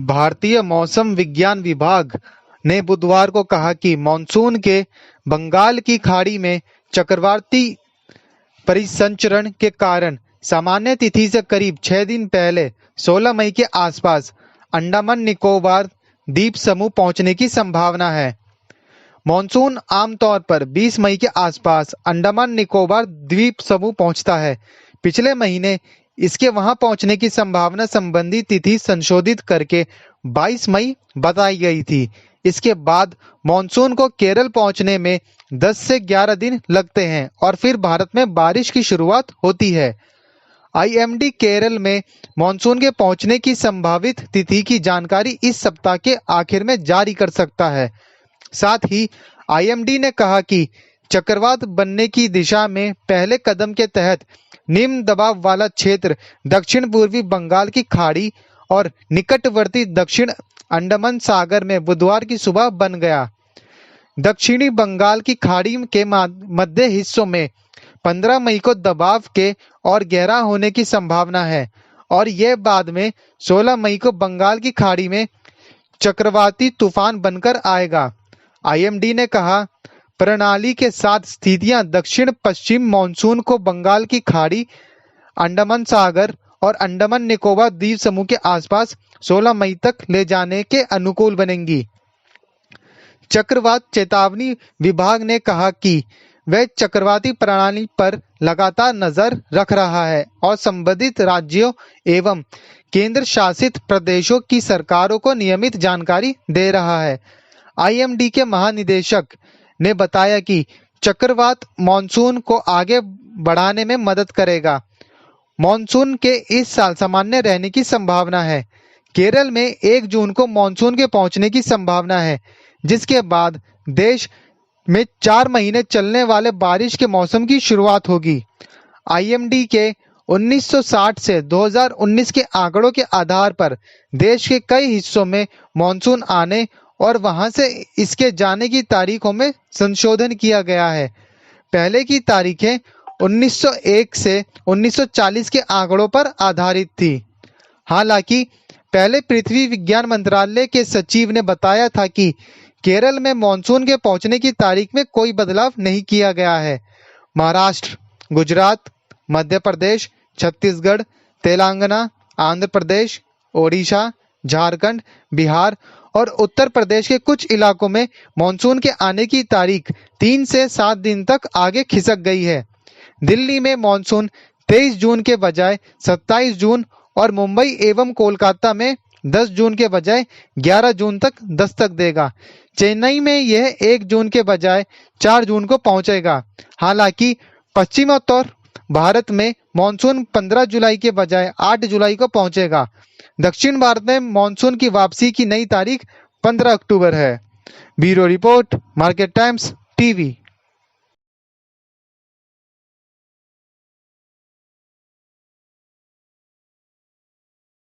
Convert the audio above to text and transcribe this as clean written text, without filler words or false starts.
भारतीय मौसम विज्ञान विभाग ने बुधवार को कहा कि मानसून के बंगाल की खाड़ी में चक्रवाती परिसंचरण के कारण सामान्य तिथि से करीब 6 दिन पहले 16 मई के आसपास अंडमान निकोबार द्वीप समूह पहुंचने की संभावना है। मानसून आमतौर पर 20 मई के आसपास अंडमान निकोबार द्वीप समूह पहुंचता है। पिछले महीने इसके वहां पहुंचने की संभावना संबंधी तिथि संशोधित करके 22 मई बताई गई थी। इसके बाद मानसून को केरल पहुंचने में 10 से 11 दिन लगते हैं और फिर भारत में बारिश की शुरुआत होती है। आईएमडी केरल में मानसून के पहुंचने की संभावित तिथि की जानकारी इस सप्ताह के आखिर में जारी कर सकता है। साथ ही आईएमडी ने कहा कि चक्रवात बनने की दिशा में पहले कदम के तहत निम्न दबाव वाला क्षेत्र दक्षिण पूर्वी बंगाल की खाड़ी और निकटवर्ती दक्षिण अंडमान सागर में बुधवार की सुबह बन गया। दक्षिणी बंगाल की खाड़ी के मध्य हिस्सों में 15 मई को दबाव के और गहरा होने की संभावना है और यह बाद में 16 मई को बंगाल की खाड़ी में चक्रवाती तूफान बनकर आएगा। आईएमडी ने कहा, प्रणाली के साथ स्थितियां दक्षिण पश्चिम मानसून को बंगाल की खाड़ी, अंडमान सागर और अंडमान निकोबार द्वीप समूह के आसपास 16 मई तक ले जाने के अनुकूल बनेंगी। चक्रवात चेतावनी विभाग ने कहा कि वह चक्रवाती प्रणाली पर लगातार नजर रख रहा है और संबंधित राज्यों एवं केंद्र शासित प्रदेशों की सरकारों को नियमित जानकारी दे रहा है। आईएमडी के महानिदेशक ने बताया कि चक्रवात मानसून को आगे बढ़ाने में मदद करेगा। मानसून के इस साल सामान्य रहने की संभावना है। केरल में 1 जून को मानसून के पहुंचने की संभावना है, जिसके बाद देश में 4 महीने चलने वाले बारिश के मौसम की शुरुआत होगी। आईएमडी के 1960 से 2019 के आंकड़ों के आधार पर देश के कई हिस्सों में मानसून आने और वहां से इसके जाने की तारीखों में संशोधन किया गया है। पहले की तारीखें 1901 से 1940 के आंकड़ों पर आधारित थी। हालांकि पहले पृथ्वी विज्ञान मंत्रालय के सचिव ने बताया था कि केरल में मानसून के पहुंचने की तारीख में कोई बदलाव नहीं किया गया है। महाराष्ट्र, गुजरात, मध्य प्रदेश, छत्तीसगढ़, तेलंगाना, आंध्र प्रदेश, ओडिशा, झारखंड, बिहार और उत्तर प्रदेश के कुछ इलाकों में मानसून के आने की तारीख 3 से 7 दिन तक आगे खिसक गई है। दिल्ली में मानसून 23 जून के बजाय 27 जून और मुंबई एवं कोलकाता में 10 जून के बजाय 11 जून तक दस्तक देगा। चेन्नई में यह 1 जून के बजाय 4 जून को पहुंचेगा। हालांकि पश्चिमोत्तर भारत में मानसून 15 जुलाई के बजाय 8 जुलाई को पहुंचेगा। दक्षिण भारत में मानसून की वापसी की नई तारीख 15 अक्टूबर है। Bureau report, market times TV.